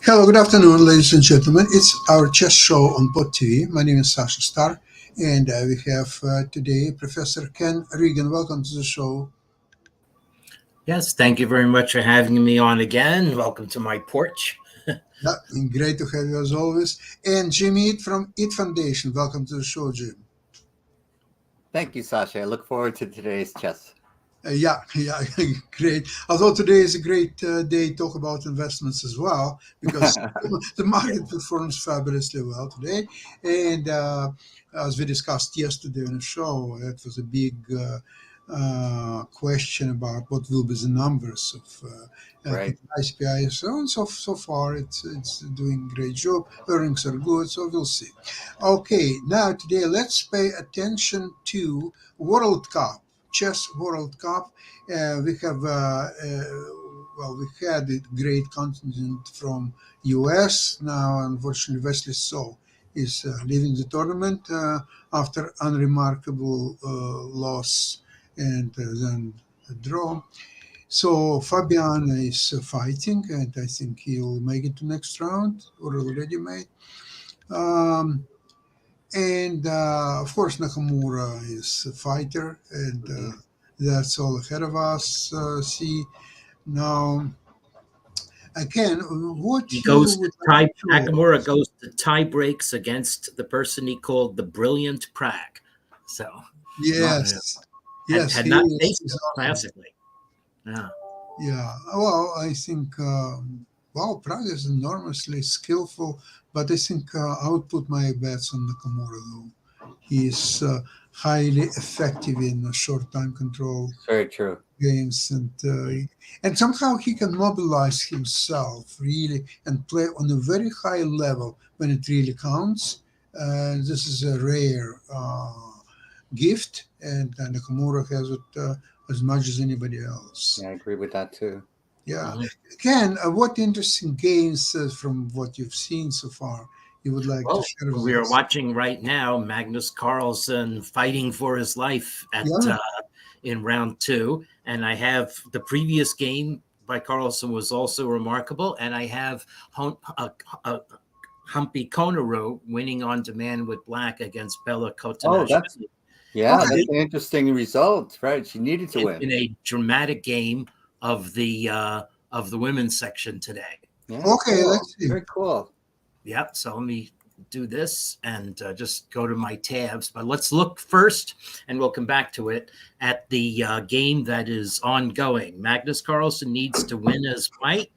Hello, good afternoon, ladies and gentlemen. It's our chess show on Pod TV. My name is Sasha Star, and we have today Professor Ken Regan. Welcome to the show. Yes, thank you very much for having me on again. Welcome to my porch. Yeah, and great to have you as always. And Jim Eat from Eat Foundation. Welcome to the show, Jim. Thank you, Sasha. I look forward to today's chess. Yeah, great. Although today is a great day to talk about investments as well, because the market performs fabulously well today. And as we discussed yesterday on the show, it was a big question about what will be the numbers of Right. ICPI. So far, it's doing a great job. Earnings are good, so we'll see. Okay, now today let's pay attention to World Cup. Chess World Cup. We have we had a great contingent from US. Now, unfortunately, Wesley So is leaving the tournament after unremarkable loss and then a draw. So Fabian is fighting, and I think he'll make it to next round or already made. Um, and of course, Nakamura is a fighter, and that's all ahead of us. See now, again, He what you goes would to like tie to show Nakamura us? goes to tie breaks against the person he called the Brilliant Prague. So Yes, yes, had he not is. faced He's him awesome. classically. Yeah. Yeah, well, I think Prague is enormously skillful, but I think I would put my bets on Nakamura though. He is highly effective in short time control Very true. games, and somehow he can mobilize himself really and play on a very high level when it really counts. This is a rare gift, and Nakamura has it as much as anybody else. Yeah, I agree with that too. Yeah. Mhm. Ken, what interesting games from what you've seen so far you would like to Well, share with we are us? watching right now Magnus Carlsen fighting for his life at Yeah. in round two, and I have the previous game by Carlsen was also remarkable, and I have Humpy Konaru winning on demand with black against Bella Oh, Kotanashvili. Okay. that's an interesting result, right? She needed to win. In a dramatic game of the women's section today. Yeah, Okay, cool. let's see. Very cool. Yep. So let me do this and just go to my tabs. But let's look first, and we'll come back to it, at the game that is ongoing. Magnus Carlsen needs to win as white.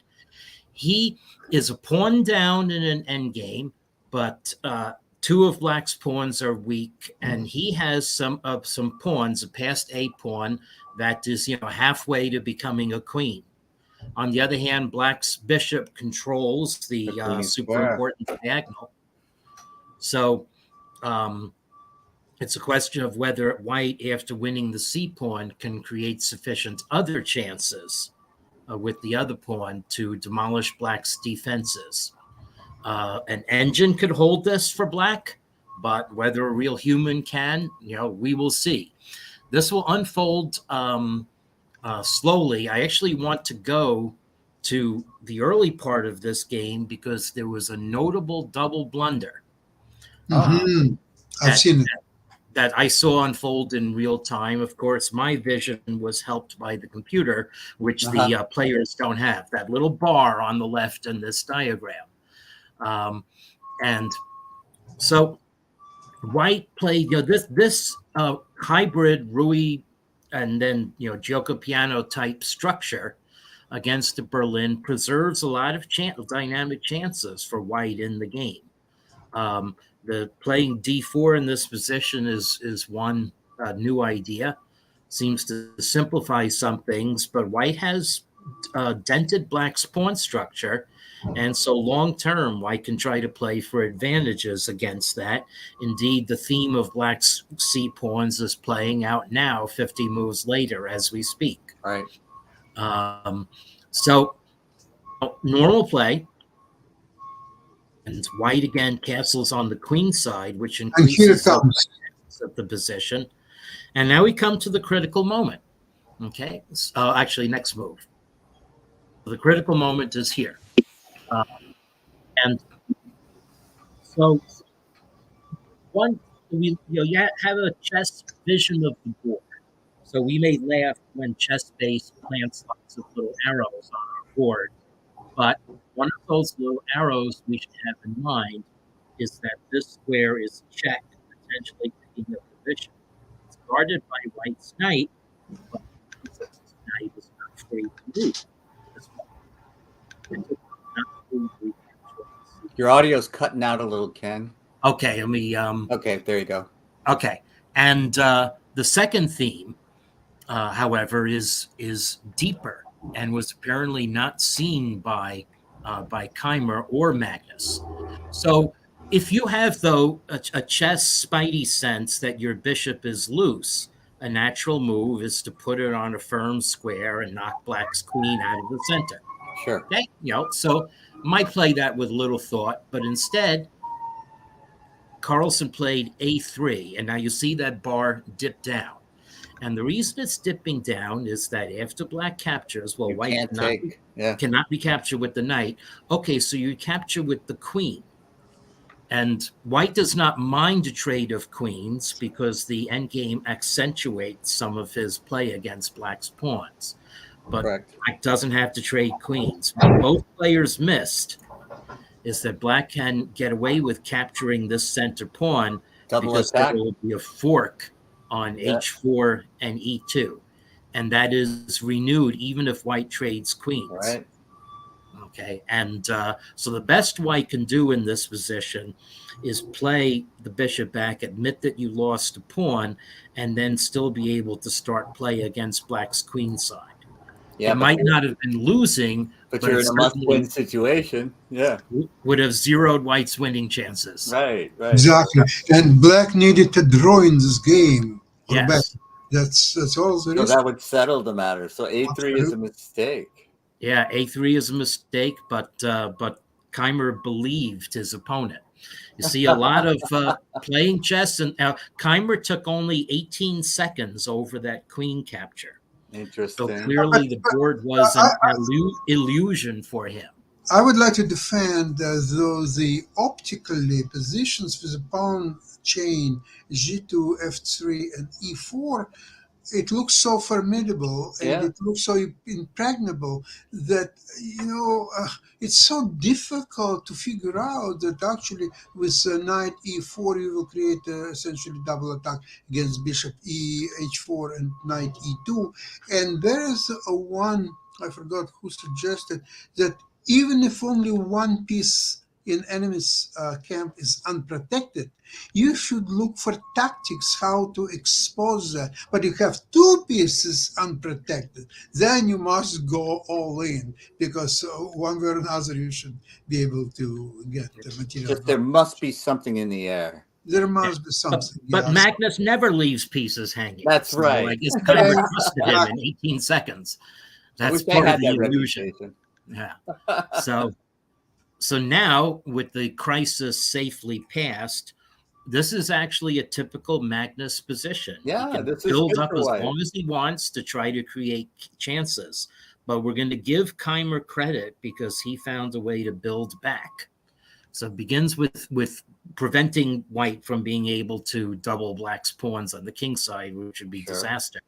He is a pawn down in an endgame, but two of black's pawns are weak, and he has some pawns, a past a pawn that is halfway to becoming a queen. On the other hand, black's bishop controls the Queen super square. important diagonal. So it's a question of whether white, after winning the c pawn, can create sufficient other chances with the other pawn to demolish black's defenses. An engine could hold this for black, but whether a real human can, we will see. This will unfold slowly. I actually want to go to the early part of this game because there was a notable double blunder Oh, I've that seen it. that I saw unfold in real time. Of course, my vision was helped by the computer, which uh-huh. the players don't have. That little bar on the left in this diagram. And so white played this hybrid Rui and then Gioco Piano type structure against the Berlin preserves a lot of dynamic chances for white in the game. The playing d4 in this position is one new idea. Seems to simplify some things, but white has dented black's pawn structure, and so long term, white can try to play for advantages against that. Indeed, the theme of black's c pawns is playing out now, 50 moves later, as we speak. Right. So normal play. And white again castles on the queen side, which And here it increases the comes. of the position. And now we come to the critical moment. Okay. Actually, next move. The critical moment is here. And so one, we you have a chess vision of the board. So we may laugh when chess base plants lots of little arrows on our board, but one of those little arrows we should have in mind is that this square is checked, potentially taking a position. It's guarded by white's knight, but since his knight is not free to move as well. Your audio's cutting out a little, Ken. Okay, let me. Okay, there you go. Okay, and the second theme, however, is deeper and was apparently not seen by Keimer or Magnus. So, if you have though a chess spidey sense that your bishop is loose, a natural move is to put it on a firm square and knock Black's queen out of the center. Sure. Okay, so might play that with little thought, but instead Carlsen played a3, and now you see that bar dip down. And the reason it's dipping down is that after Black captures, well, White cannot be captured with the knight. Okay, so you capture with the queen. And White does not mind a trade of queens because the endgame accentuates some of his play against Black's pawns. But Black doesn't have to trade queens. What both players missed is that Black can get away with capturing this center pawn because there will be a fork on h4 and e2, and that is renewed even if White trades queens. Right. Okay, and so the best White can do in this position is play the bishop back, admit that you lost a pawn, and then still be able to start play against Black's queen side. Yeah, it might not have been losing, but you're in a must-win situation. Yeah, would have zeroed White's winning chances. Right. Exactly, and Black needed to draw in this game. Yes, that's all there is. So that would settle the matter. So a3 is a mistake. Yeah, a3 is a mistake, but Keimer believed his opponent. You see a lot of playing chess, and Keimer took only 18 seconds over that queen capture. Interesting. So clearly the board was an illusion for him. I would like to defend though the optically positions with the pawn chain g2, f3, and e4, it looks so formidable and it looks so impregnable that it's so difficult to figure out that actually with knight e4 you will create essentially double attack against bishop h4 and knight e2. And there is one, I forgot who suggested that even if only one piece in enemy's camp is unprotected, you should look for tactics how to expose that. But you have two pieces unprotected, then you must go all in, because one way or another you should be able to get the material. Just there must be something in the air. There must be something. But Magnus never leaves pieces hanging. That's right. I guess Keimer trusted him in 18 seconds. That's part of the illusion. Yeah. So now, with the crisis safely passed, this is actually a typical Magnus position. Yeah, he can this build is up as long as he wants to try to create chances. But we're going to give Keimer credit because he found a way to build back. So it begins with preventing White from being able to double Black's pawns on the king side, which would be disaster.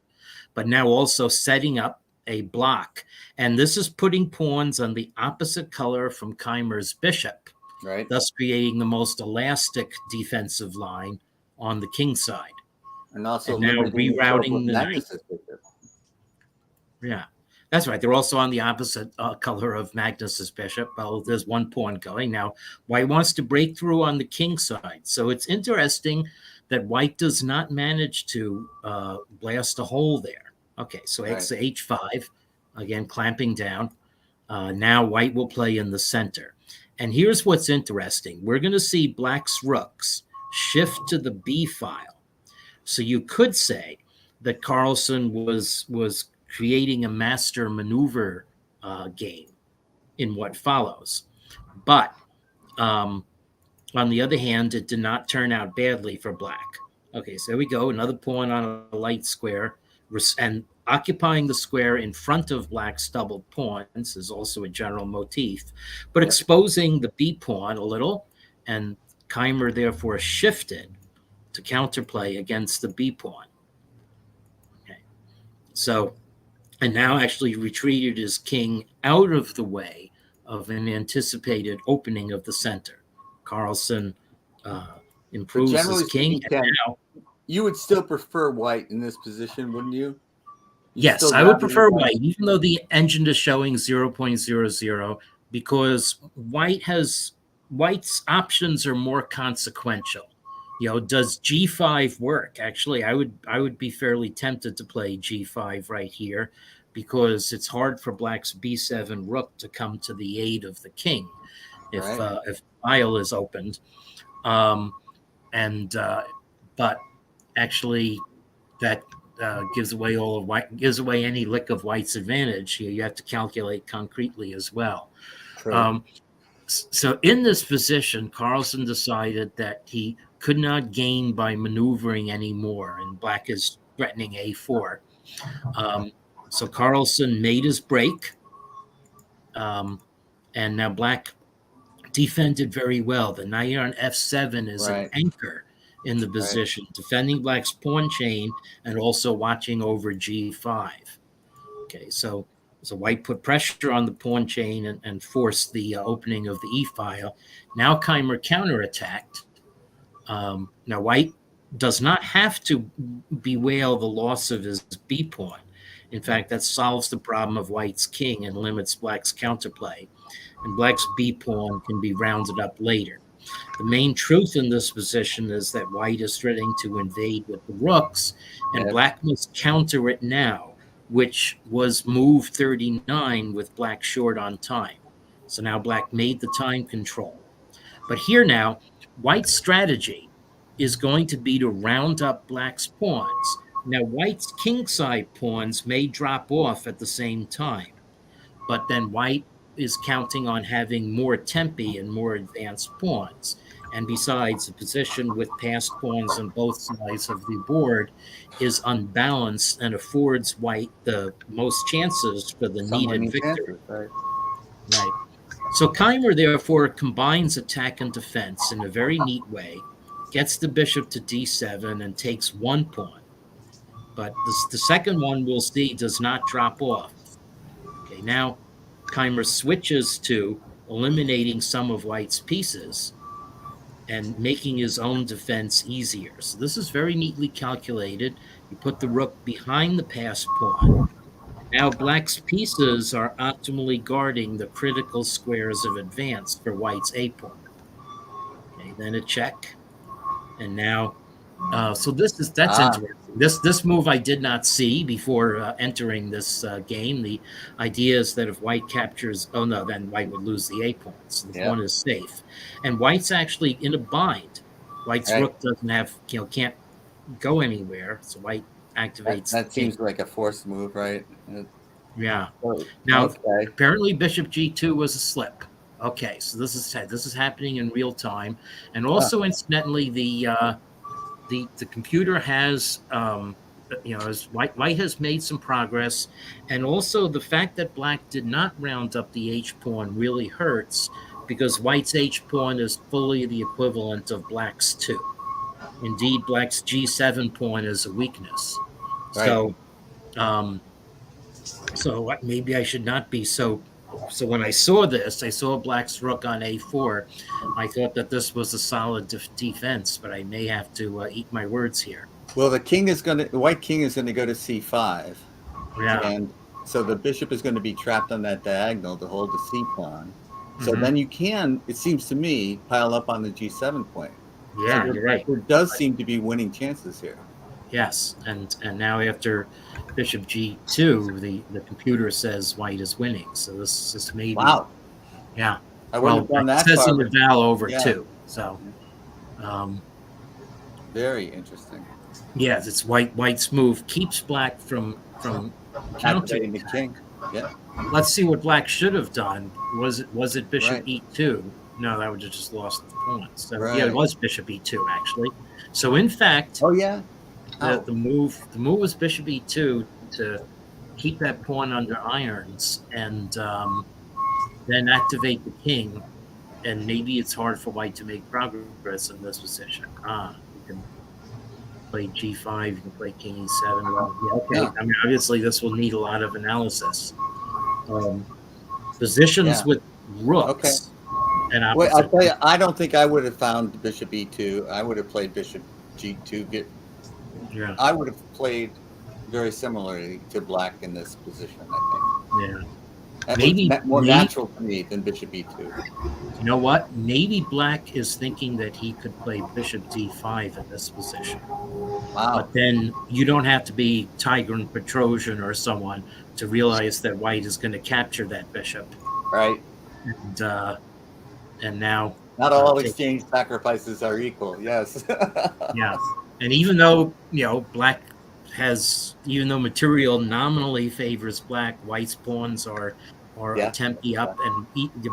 But now also setting up a block, and this is putting pawns on the opposite color from Keimer's bishop, right? Thus creating the most elastic defensive line on the king side, and also now rerouting the knight. Yeah, that's right. They're also on the opposite color of Magnus's bishop. Well, there's one pawn going now. White wants to break through on the king side, so it's interesting that White does not manage to blast a hole there. Okay, so h5, again, clamping down. Now White will play in the center. And here's what's interesting. We're going to see Black's rooks shift to the b file. So you could say that Carlsen was creating a master maneuver game in what follows. But on the other hand, it did not turn out badly for Black. Okay, so there we go. Another pawn on a light square. and occupying the square in front of black's doubled pawns is also a general motif, but exposing the b pawn a little, and Keimer therefore shifted to counterplay against the b pawn. Okay, so and now actually retreated his king out of the way of an anticipated opening of the center. Carlsen improves his king. Speaking, and now, you would still prefer white in this position, wouldn't you? Yes, I would prefer white, even though the engine is showing 0.00, because white's options are more consequential. Does g5 work? Actually, I would be fairly tempted to play g5 right here, because it's hard for black's b7 rook to come to the aid of the king if file is opened. But actually that gives away any lick of white's advantage. You have to calculate concretely as well. So in this position, Carlsen decided that he could not gain by maneuvering anymore, and black is threatening a4. So Carlsen made his break, and now black defended very well. The knight on f7 is an anchor in the position, defending black's pawn chain and also watching over g5. Okay, so white put pressure on the pawn chain and forced the opening of the e-file. Now Keimer counterattacked. Now white does not have to bewail the loss of his b pawn. In fact, that solves the problem of white's king and limits black's counterplay. And black's b pawn can be rounded up later. The main truth in this position is that white is threatening to invade with the rooks, and black must counter it now, which was move 39 with black short on time. So now black made the time control. But here now, white's strategy is going to be to round up black's pawns. Now white's kingside pawns may drop off at the same time, but then white is counting on having more tempi and more advanced pawns. And besides, the position with passed pawns on both sides of the board is unbalanced and affords white the most chances for the needed victory. Right. So Keimer therefore combines attack and defense in a very neat way, gets the bishop to d7 and takes one pawn. But the second one, we'll see, does not drop off. Okay, now Keimer switches to eliminating some of white's pieces and making his own defense easier. So this is very neatly calculated. You put the rook behind the passed pawn. Now black's pieces are optimally guarding the critical squares of advance for white's a pawn. Okay, then a check. And now, that's interesting. This move I did not see before entering this game. The idea is that if white captures, then white would lose the a pawn. So the pawn is safe, and white's actually in a bind. White's rook doesn't have, can't go anywhere. So white activates. That seems like a forced move, right? Yeah. Now, apparently bishop g2 was a slip. Okay, so this is happening in real time, and also incidentally, the computer has, as white has made some progress, and also the fact that black did not round up the h pawn really hurts, because white's h pawn is fully the equivalent of black's 2. Indeed, black's g7 pawn is a weakness. Right. So maybe I should not be so. So when I saw this, I saw black's rook on a4. I thought that this was a solid defense, but I may have to eat my words here. Well, the white king is going to go to c5. Yeah. And so the bishop is going to be trapped on that diagonal to hold the c pawn. So then you can, it seems to me, pile up on the g7 point. Yeah, so you're right. There does seem to be winning chances here. Yes, and now after bishop g2, the computer says white is winning. So this may be. Wow. Yeah. I wouldn't have done that. It says in the Val over too. So. Very interesting. Yes, it's white's move keeps black from Activating the king. Yeah. Let's see what black should have done. Was it bishop e2? No, that would have just lost the pawn. So yeah, it was bishop e2 actually. So in fact. Oh yeah. The move was bishop e2 to keep that pawn under irons and then activate the king. And maybe it's hard for white to make progress in this position. You can play g5, you can play king e7. Well, yeah, okay. Yeah. I mean, obviously, this will need a lot of analysis. Positions with rooks. And Wait, I'll tell you, I don't think I would have found bishop e2. I would have played bishop g2. I would have played very similarly to black in this position, I think. Yeah. That Maybe was more natural to me than bishop e2. You know what? Maybe black is thinking that he could play bishop d5 in this position. Wow. But then you don't have to be Tigran Petrosian or someone to realize that white is going to capture that bishop. Right. And now... Not all exchange sacrifices are equal, yes. Yeah. And even though, black has, even though material nominally favors black, white's pawns are tempty up, and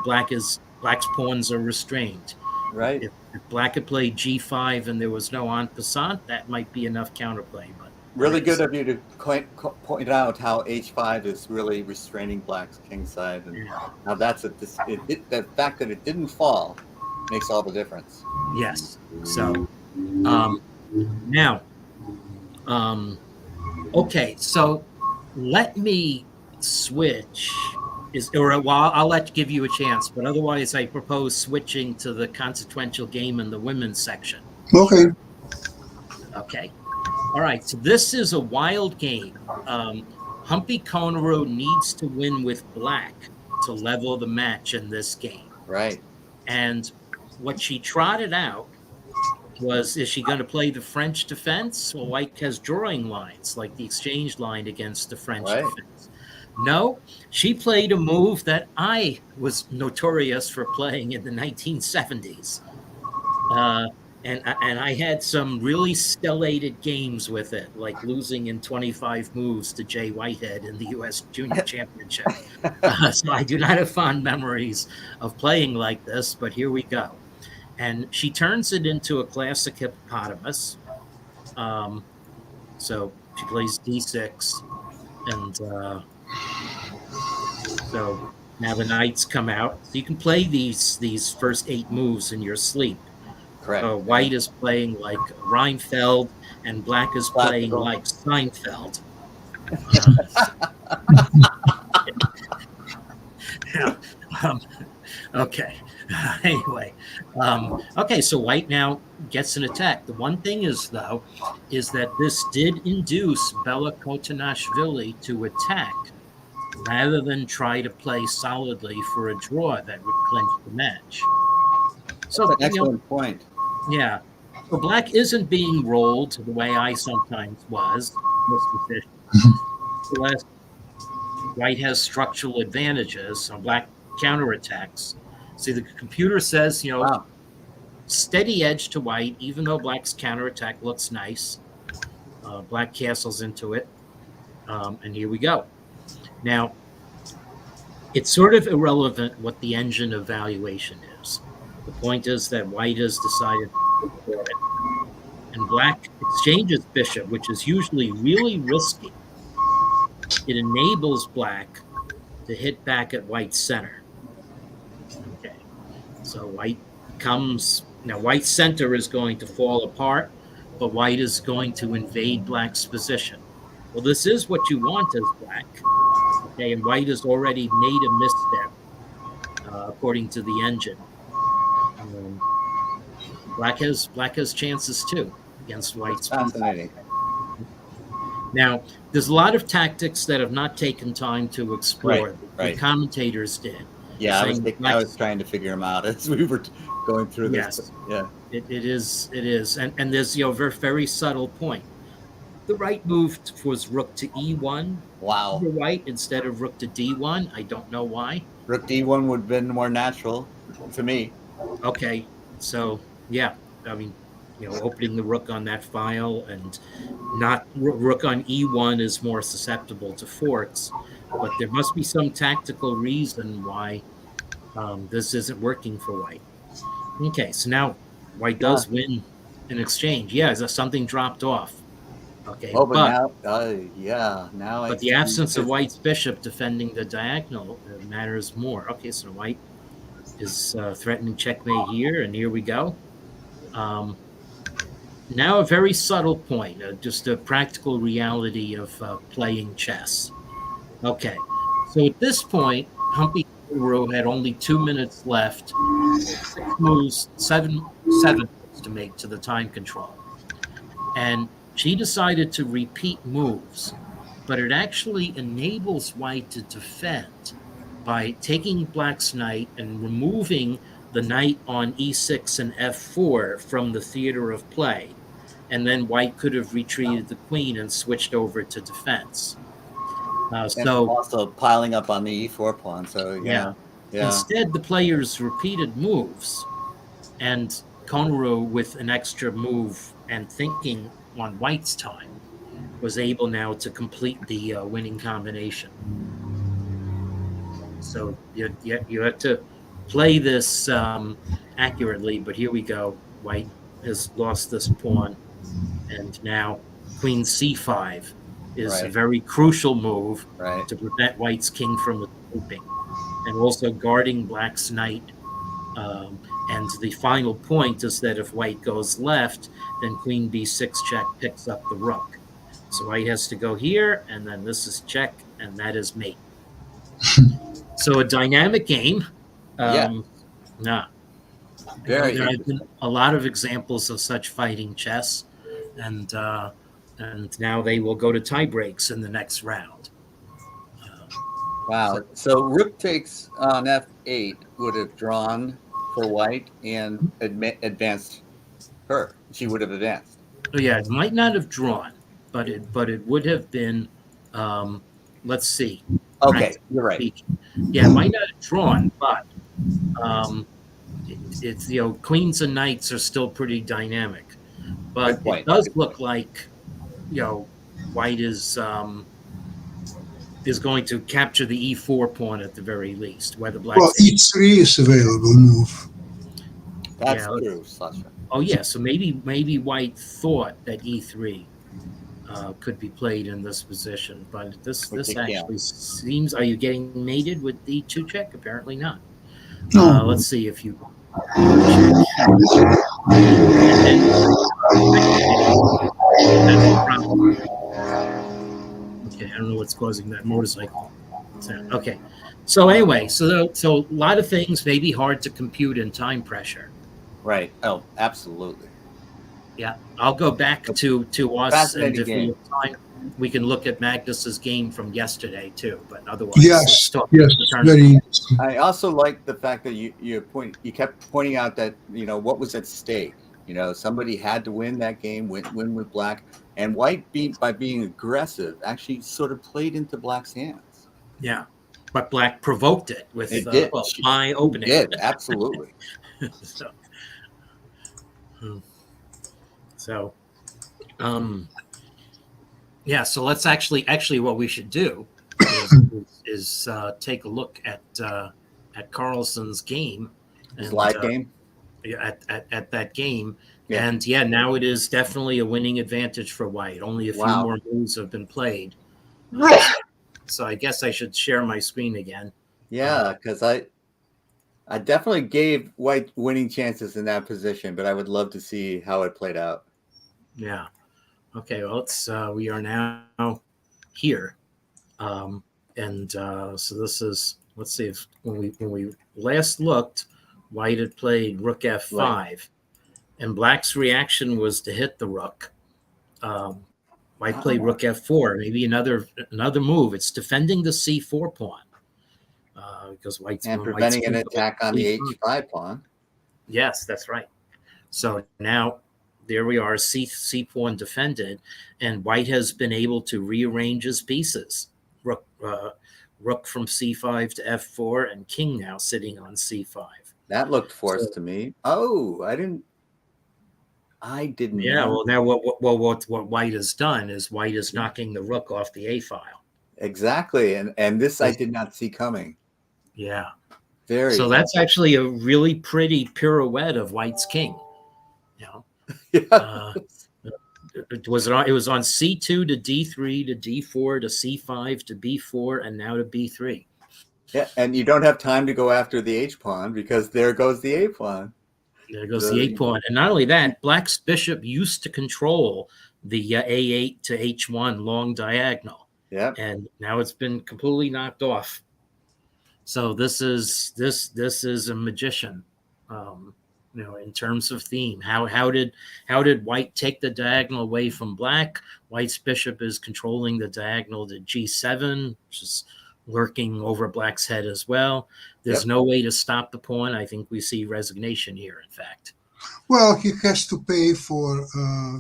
black's pawns are restrained. Right. If black had played g5 and there was no en passant, that might be enough counterplay. But really good of you to point out how h5 is really restraining black's king side, and how that's the fact that it didn't fall makes all the difference. Yes. So now. Okay, so let me switch. I'll give you a chance, but otherwise I propose switching to the consequential game in the women's section. Okay. Okay. All right, so this is a wild game. Humpy Koneru needs to win with black to level the match in this game. Right. And what she trotted out was, is she going to play the French defense? Well, white has drawing lines, like the exchange line against the French defense. No, she played a move that I was notorious for playing in the 1970s. And I had some really stellated games with it, like losing in 25 moves to Jay Whitehead in the U.S. Junior Championship. So I do not have fond memories of playing like this, but here we go. And she turns it into a classic hippopotamus. So she plays d6, and so now the knights come out. So you can play these first 8 moves in your sleep. Correct. White is playing like Reinfeld, and black is playing like Seinfeld. Okay. Anyway, okay, so white now gets an attack. The one thing is that this did induce Bella Kotanashvili to attack rather than try to play solidly for a draw that would clinch the match. So that's an excellent point. Yeah. So black isn't being rolled the way I sometimes was in this position. Unless white has structural advantages, so black counterattacks. See, the computer says, steady edge to white, even though black's counterattack looks nice. Black castles into it. And here we go. Now, it's sort of irrelevant what the engine of valuation is. The point is that white has decided to for it. And black exchanges bishop, which is usually really risky. It enables black to hit back at white's center. Okay. So white comes, now white's center is going to fall apart, but white is going to invade black's position. Well, this is what you want as black. Okay, and white has already made a misstep, according to the engine. Black has chances too against white's. Fascinating. Now, there's a lot of tactics that have not taken time to explore. Right. The commentators did. Yeah, I was trying to figure them out as we were going through this. Yes. Yeah, it is, and there's a very, very subtle point. The right move was rook to e1. Wow. For white instead of rook to d1. I don't know why. Rook d1 would have been more natural to me. Okay, so yeah, I mean, opening the rook on that file and not rook on e1 is more susceptible to forks, but there must be some tactical reason why this isn't working for white. Okay, so now white does win an exchange. Yeah, something dropped off. Okay, Oh, but but now, now I but the see absence of this. White's bishop defending the diagonal matters more. Okay, so White is threatening checkmate here, and here we go. Now a very subtle point, just a practical reality of playing chess. Okay, so at this point, Humpy Kangaroo had only 2 minutes left, 6 moves, seven moves to make to the time control, and she decided to repeat moves, but it actually enables White to defend by taking Black's knight and removing the knight on e6 and f4 from the theater of play. And then White could have retreated the queen and switched over to defense. And So, also piling up on the e4 pawn. So yeah. yeah. Instead, the players repeated moves, and Konru, with an extra move and thinking on White's time, was able now to complete the winning combination. So you have to play this accurately, but here we go. White has lost this pawn, and now Queen C5 is a Right. very crucial move Right. to prevent White's king from escaping, and also guarding Black's knight. And the final point is that if White goes left, then Queen B6 check picks up the rook. So White has to go here, and then this is check, and that is mate. So a dynamic game. Yeah. Nah. Very There have interesting. been a lot of examples of such fighting chess, and now they will go to tie breaks in the next round. Wow. So rook takes on f8 would have drawn for White and advanced her. She would have advanced. So yeah, it might not have drawn, but it would have been. Let's see. Okay, you're right. Speaking. Yeah, it might not have drawn, but it's queens and knights are still pretty dynamic. But it does look like White is going to capture the e4 pawn at the very least. Whether Black e3 is available move. That's true, Sasha. Oh yeah, so maybe White thought that e3 could be played in this position, but this actually seems. Are you getting mated with d2 check? Apparently not. No. Let's see if you. Okay, I don't know what's causing that motorcycle sound. Okay, so anyway, so a lot of things may be hard to compute in time pressure. Right. Oh, absolutely. Yeah, I'll go back to us, and if we have time, we can look at Magnus's game from yesterday too. But otherwise, yes, very interesting. I also like the fact that you kept pointing out that what was at stake. Somebody had to win that game, win with Black, and White by being aggressive actually sort of played into Black's hands. Yeah, but Black provoked it with my opening. It did, absolutely. So, yeah. So let's actually what we should do is take a look at Carlsen's game, his live game. At that game, and now it is definitely a winning advantage for White. Only a few more moves have been played. So I guess I should share my screen again. Yeah, because I definitely gave White winning chances in that position, but I would love to see how it played out. Yeah. Okay. Well, we are now here, and so this is. Let's see if when we last looked, White had played Rook F5, right, and Black's reaction was to hit the Rook. White played Rook F4, maybe another move. It's defending the C4 pawn. Because White's preventing an attack on the H5 pawn. Yes, that's right. So now there we are, C pawn defended, and White has been able to rearrange his pieces. Rook from C5 to F4, and King now sitting on C5. That looked forced to me. Oh, I didn't. Yeah. Well, now what White has done is White is knocking the Rook off the A file. Exactly, and this I did not see coming. Yeah. Very. So that's actually a really pretty pirouette of White's king. it was on C2 to D3 to D4 to C5 to B4 and now to B3. Yeah, and you don't have time to go after the H pawn because there goes the A pawn. There goes the A pawn. And not only that, black's bishop used to control the A8 to H1 long diagonal. Yeah. And now it's been completely knocked off. So this is a magician, in terms of theme. How did white take the diagonal away from black? White's bishop is controlling the diagonal to G7, which is lurking over black's head as well. There's no way to stop the pawn. I think we see resignation here, in fact. Well, he has to pay for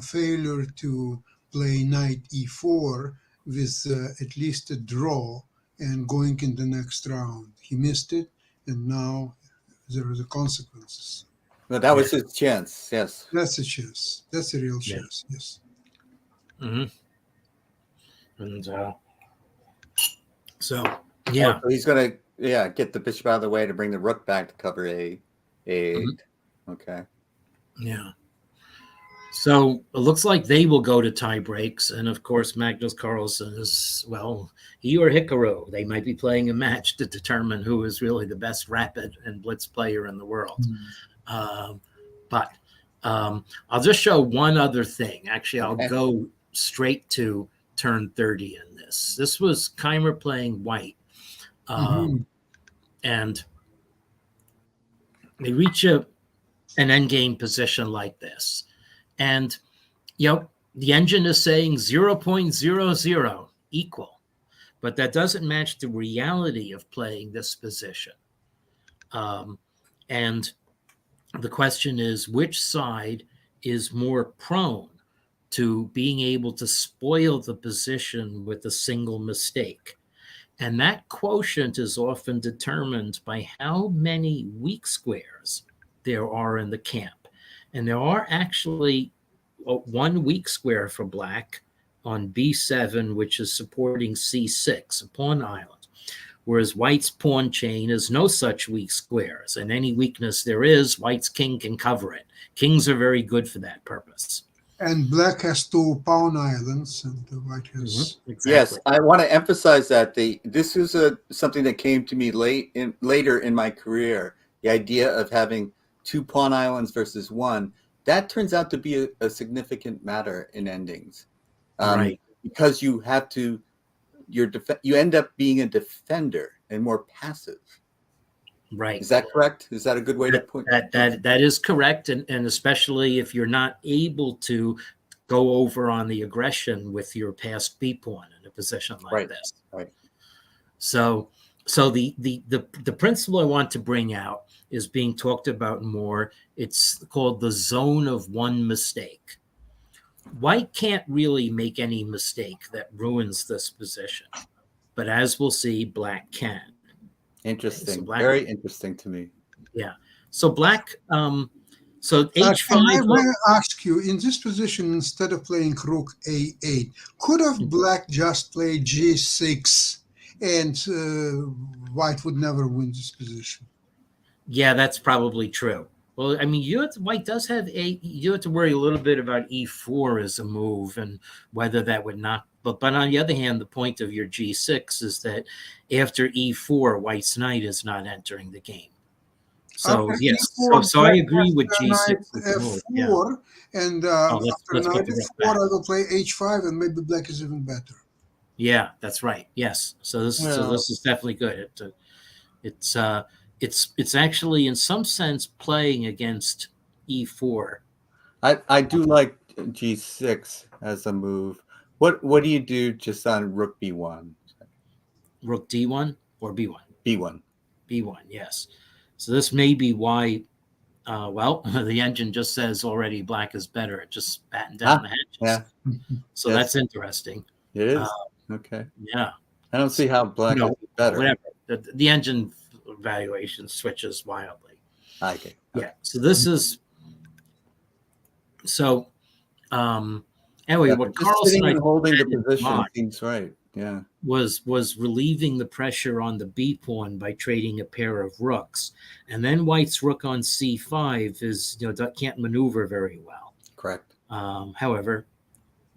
failure to play knight e4 with at least a draw and going in the next round. He missed it, and now there are the consequences. Well, that was his chance, yes. That's a chance. That's a real chance, yes. Mm-hmm. And so he's going to get the bishop out of the way to bring the rook back to cover A8. Mm-hmm. Okay. Yeah. So it looks like they will go to tie breaks. And of course, Magnus Carlsen is, he or Hikaru, they might be playing a match to determine who is really the best rapid and blitz player in the world. But I'll just show one other thing. Actually, I'll go straight to turn 30 in this. This was Keimer playing white. And they reach an endgame position like this. And, the engine is saying 0.00 equal, but that doesn't match the reality of playing this position. And the question is, which side is more prone to being able to spoil the position with a single mistake? And that quotient is often determined by how many weak squares there are in the camp. And there are actually one weak square for black on B7, which is supporting C6, a pawn island, whereas white's pawn chain is no such weak squares. And any weakness there is, white's king can cover it. Kings are very good for that purpose. And black has 2 pawn islands, and the white has... Exactly. Yes, I want to emphasize that this is something that came to me later in my career, the idea of having 2 pawn islands versus 1. That turns out to be a significant matter in endings, right? Because you have to, you end up being a defender and more passive. Right. Is that correct? Is that a good way to put that is correct, and especially if you're not able to go over on the aggression with your passed B pawn in a position like this. Right. So the principle I want to bring out is being talked about more. It's called the zone of one mistake. White can't really make any mistake that ruins this position, but as we'll see, black can. Interesting. So very interesting to me. Yeah. So black, so H5. May I ask you, in this position, instead of playing rook A8, could have black just played G6 and white would never win this position? Yeah, that's probably true. Well, I mean, white does have you have to worry a little bit about E4 as a move and whether that would not. But on the other hand, the point of your G6 is that after E4, white's knight is not entering the game. So yes, so I agree with G6. F4, yeah. And after knight F4, I will play H5, and maybe black is even better. Yeah, that's right. Yes, so this is definitely good. It's actually in some sense playing against E4. I do like G6 as a move. What do you do just on rook B1? Rook D1 or B1? B1. B1, yes. So this may be why, the engine just says already black is better. It just battened down the hatches. Yeah. So that's interesting. It is. Okay. Yeah. I don't see how black is better. Whatever. The engine evaluation switches wildly. Okay. Yeah. So this is anyway, what Carlsen holding the position seems right. Yeah. Was relieving the pressure on the B pawn by trading a pair of rooks. And then white's rook on C5 is can't maneuver very well. Correct. However,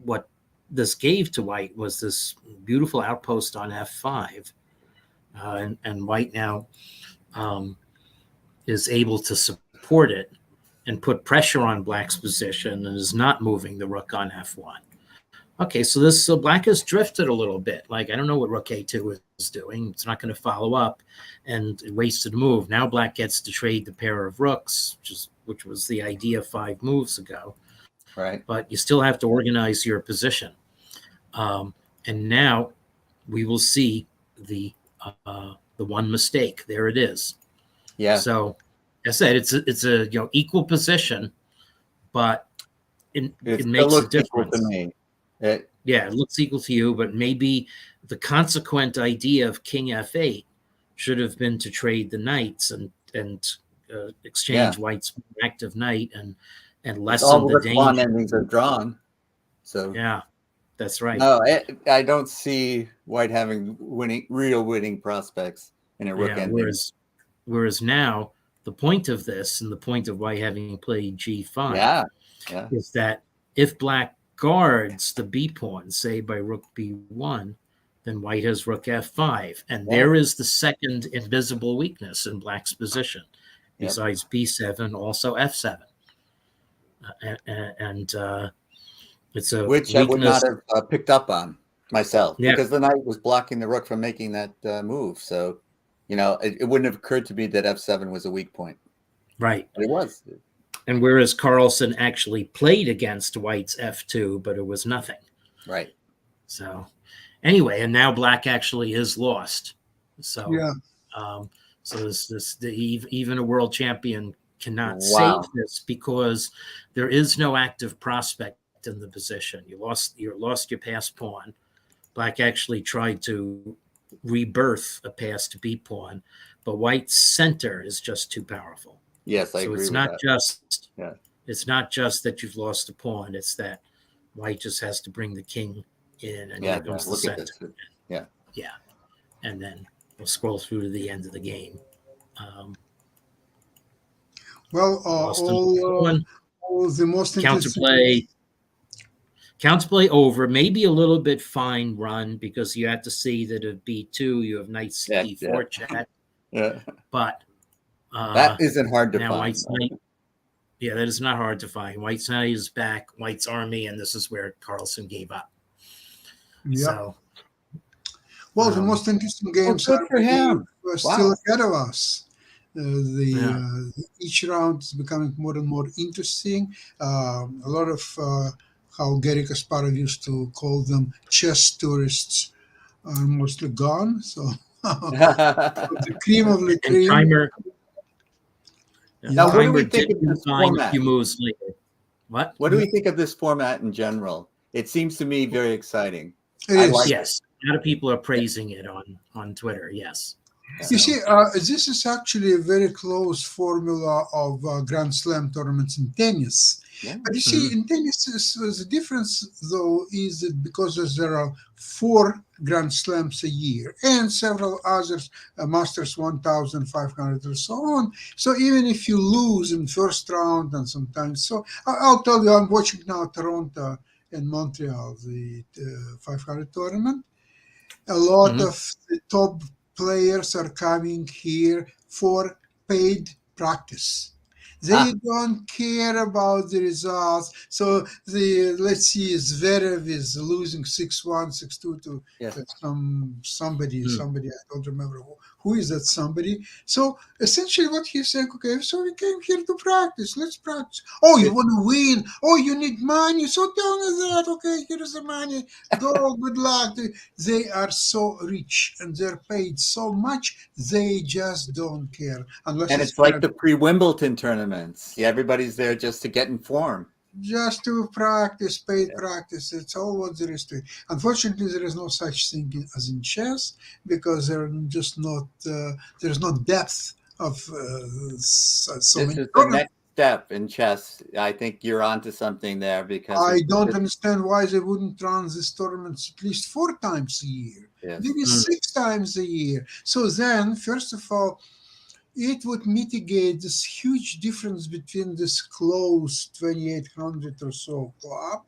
what this gave to white was this beautiful outpost on f5, and white now is able to support it and put pressure on black's position and is not moving the rook on f1. Okay, so black has drifted a little bit. Like, I don't know what rook a2 is doing. It's not going to follow up, and it wasted a move. Now black gets to trade the pair of rooks, which was the idea 5 moves ago. Right. But you still have to organize your position. And now we will see the one mistake. There it is. Yeah. So, as I said, it's a equal position, but it makes a difference. To me. It looks equal to you, but maybe the consequent idea of king f8 should have been to trade the knights and exchange white's active knight and lessen all the danger. Pawn endings are drawn. So yeah, that's right. No, I don't see white having real winning prospects in a rook ending. Whereas now the point of this and the point of white having played g5 is that if black guards the b pawn, say by rook b1, then white has rook f5, and there is the second invisible weakness in black's position, besides b7, also f7, and it's a which weakness. I would not have picked up on myself because the knight was blocking the rook from making that move. So, it wouldn't have occurred to me that f7 was a weak point. Right, but it was. And whereas Carlsen actually played against white's f2, but it was nothing. Right. So anyway, and now black actually is lost. So so even a world champion cannot save this because there is no active prospect in the position. You lost your passed pawn. Black actually tried to rebirth a passed b pawn, but white's center is just too powerful. Yes, I agree. So it's not just that you've lost a pawn; it's that white just has to bring the king in, and here comes the center. And then we'll scroll through to the end of the game. All the most counterplay over, maybe a little bit fine run because you have to see that at b2 you have knight c4 check. But that isn't hard to find. White's knight, that is not hard to find. White's knight is back, white's army, and this is where Carlsen gave up. So, the most interesting games are still ahead of us. Each round is becoming more and more interesting. A lot of how Garry Kasparov used to call them chess tourists are mostly gone. So the cream of the cream. Now, what do we think of this format? A few moves later. What do we think of this format in general? It seems to me very exciting. Yes, a lot of people are praising it on Twitter. Yes. You see, this is actually a very close formula of Grand Slam tournaments in tennis. Yeah. But you see, in tennis, the difference, though, is that because there are 4 Grand Slams a year and several others, Masters 1,500 or so on. So even if you lose in first round and sometimes, so I'll tell you, I'm watching now Toronto and Montreal, the 500 tournament. A lot of the top players are coming here for paid practice. They don't care about the results. So let's see, Zverev is losing 6-1, 6-2 to somebody. I don't remember who is that somebody. So essentially, what he's saying, okay, so we came here to practice. Let's practice. Oh, you want to win? Oh, you need money? So tell me that. Okay, here is the money. Go. Good luck. They are so rich and they're paid so much. They just don't care. And it's like the pre-Wimbledon tournaments. Yeah, everybody's there just to get informed. Just to practice, paid practice. It's all what there is to it. Unfortunately, there is no such thing as in chess because there's no depth of so many. This is the next step in chess. I think you're onto something there because I don't understand why they wouldn't run these tournaments at least 4 times a year, maybe 6 times a year. So then, first of all, it would mitigate this huge difference between this close 2,800 or so club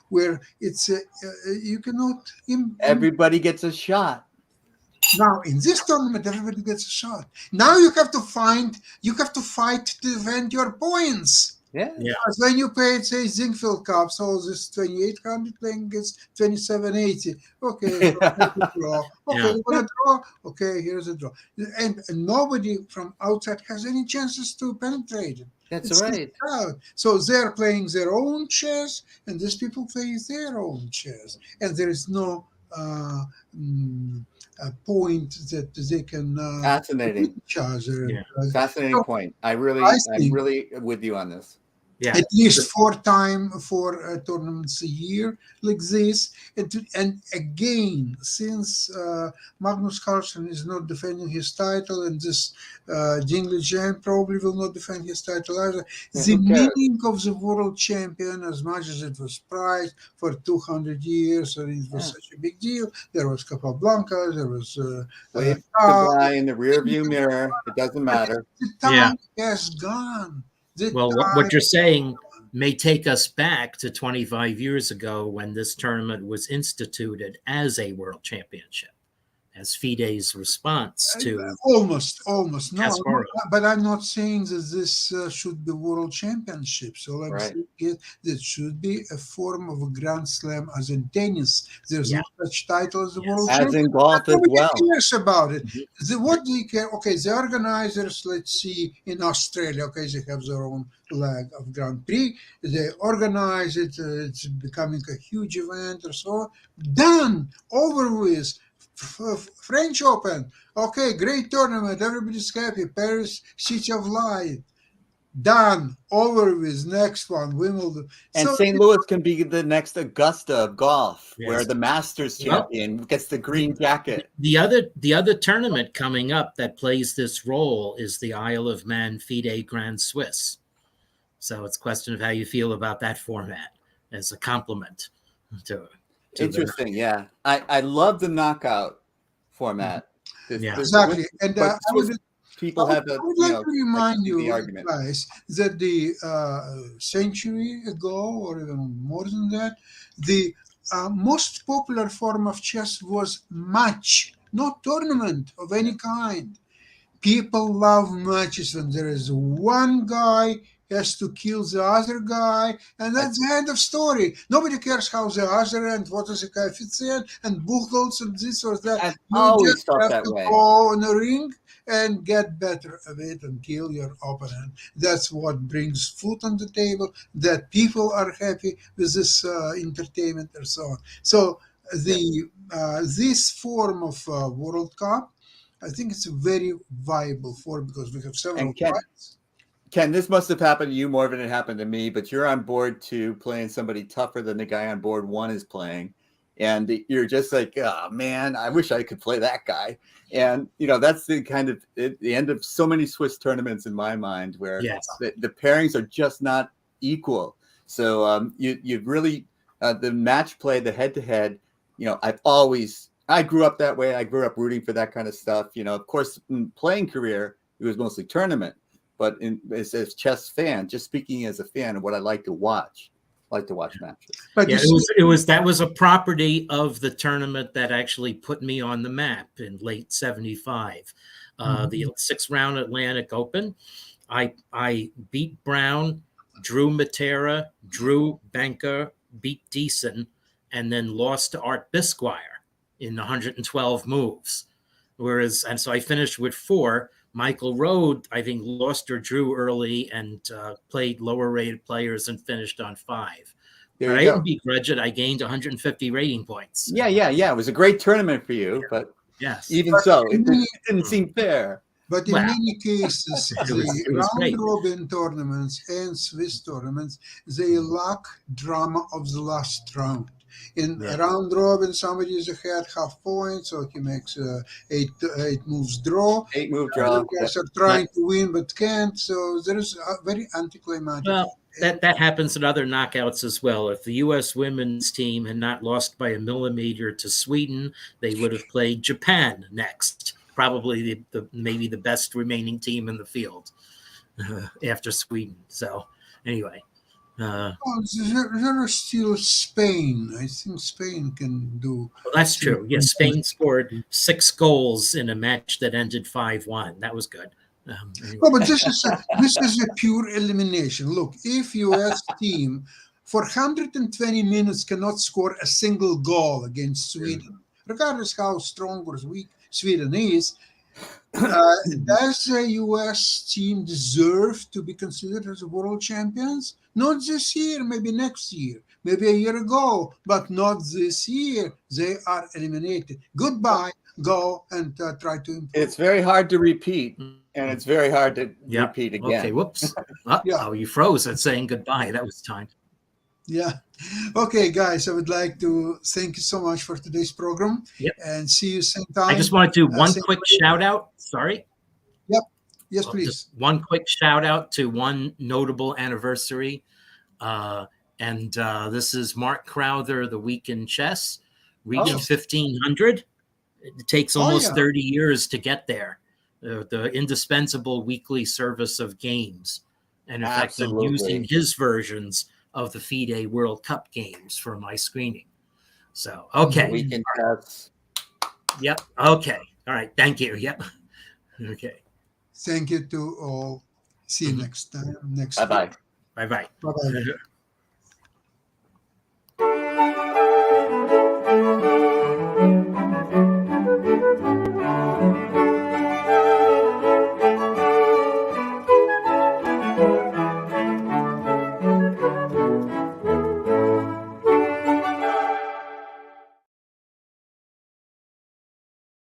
where it's you cannot. Everybody gets a shot. Now in this tournament, everybody gets a shot. Now you have to fight to defend your points. Yeah. Yeah. As when you played, say, Zinkfield Cup, so this 2800 playing against 2780. Okay, so that's a draw. Okay, Yeah. you want to draw? Okay, here's a draw. And nobody from outside has any chances to penetrate it. That's It's right. out. So they're playing their own chess, and these people play their own chess. And there is no a point that they can Fascinating. each other. Yeah. Fascinating So, point. I I'm think- really with you on this. Yeah. At least four tournaments a year like this, and again, since Magnus Carlsen is not defending his title, and this Jingle Giant probably will not defend his title either, Yeah, the who cares? meaning of the world champion, as much as it was prized for 200 years, and it was Yeah. such a big deal, there was Capablanca, there was Wave Carl. goodbye in the rearview mirror. It doesn't matter. The time has gone. The Well, time- what you're saying may take us back to 25 years ago when this tournament was instituted as a world championship, as FIDE's response to almost no, Kasparov. but I'm not saying that this should be world championships. All I'm Right. saying is that should be a form of a grand slam, as in tennis. There's Yeah. no such title as the Yes. world As champion. in golf as Nobody well. cares about it. Mhm. What do you care? Okay, the organizers, let's see, in Australia, okay, they have their own flag of Grand Prix. They organize it. It's becoming a huge event or so. Done. Over with. French Open. Okay, great tournament. Everybody's happy. Paris, City of Light. Done. Over with. Next one, Wimbledon. And So St. Louis can be the next Augusta of golf, Yes. where the Masters Well- champion gets the green jacket. the other tournament coming up that plays this role is the Isle of Man FIDE Grand Swiss. So it's a question of how you feel about that format as a complement to the- Interesting, yeah. I love the knockout format. Yeah. exactly. And but I would people I have would, a I would you like know to remind the you, argument. guys, that the century ago, or even more than that, the most popular form of chess was match, not tournament of any kind. People love matches when there is one guy has to kill the other guy, and that's the end of story. Nobody cares how the other and what is the coefficient and buchholz and this or that. I've You always just felt have that to way. go in a ring and get better at it and kill your opponent. That's what brings food on the table, that people are happy with this entertainment and so on. So this form of World Cup, I think it's a very viable form because we have several And Ken, this must have happened to you more than it happened to me, but you're on board two playing somebody tougher than the guy on board one is playing. And you're just like, oh man, I wish I could play that guy. And, that's the kind of the end of so many Swiss tournaments in my mind where Yes. the pairings are just not equal. So you really, the match play, the head to head, I grew up that way. I grew up rooting for that kind of stuff. Of course, in playing career, it was mostly tournament. But as a chess fan, just speaking as a fan of what I like to watch matches. But Yeah, you it was that was a property of the tournament that actually put me on the map in late '75. The 6-round Atlantic Open. I beat Brown, drew Matera, drew Banker, beat Deason, and then lost to Art Bisquire in 112 moves. And so I finished with 4. Michael Rode, I think, lost or drew early and played lower rated players and finished on 5. There But I you go. didn't begrudge it. I gained 150 rating points. Yeah. It was a great tournament for you, but Yes. even so, it didn't seem fair. But in Well, many cases, it was great. round robin tournaments and Swiss tournaments, they lack drama of the last round. In Yeah. a round robin, somebody is ahead half point, so he makes eight moves draw. 8-move draw. Other guys are trying to win but can't, so there is a very anticlimactic. Well, that happens in other knockouts as well. If the U.S. women's team had not lost by a millimeter to Sweden, they would have played Japan next. Probably maybe the best remaining team in the field after Sweden. So anyway, Oh, there are still Spain. I think Spain can do. Well, that's true. Yes, Spain scored 6 goals in a match that ended 5-1. That was good. Anyway. No, but this is a pure elimination. Look, if U.S. team for 120 minutes cannot score a single goal against Sweden, regardless how strong or weak Sweden is, does the U.S. team deserve to be considered as world champions? Not this year, maybe next year, maybe a year ago, but not this year. They are eliminated. Goodbye. Go and try to improve. It's very hard to repeat, and it's very hard to repeat again. Okay, whoops. Oh, you froze at saying goodbye. That was time. Yeah. Okay, guys, I would like to thank you so much for today's program. Yep. And see you same time. I just want to do one quick shout out. Sorry. Yep. Yes, please. Just one quick shout out to one notable anniversary. This is Mark Crowther, The Week in Chess, reached 1,500. It takes almost 30 years to get there. The indispensable weekly service of games. And in fact, I'm using his versions of the FIDE World Cup games for my screening. So, okay. Week in Chess. Yep. Okay. All right. Thank you. Yep. Okay. Thank you to all. See you next time. Bye-bye. Bye-bye. Bye-bye.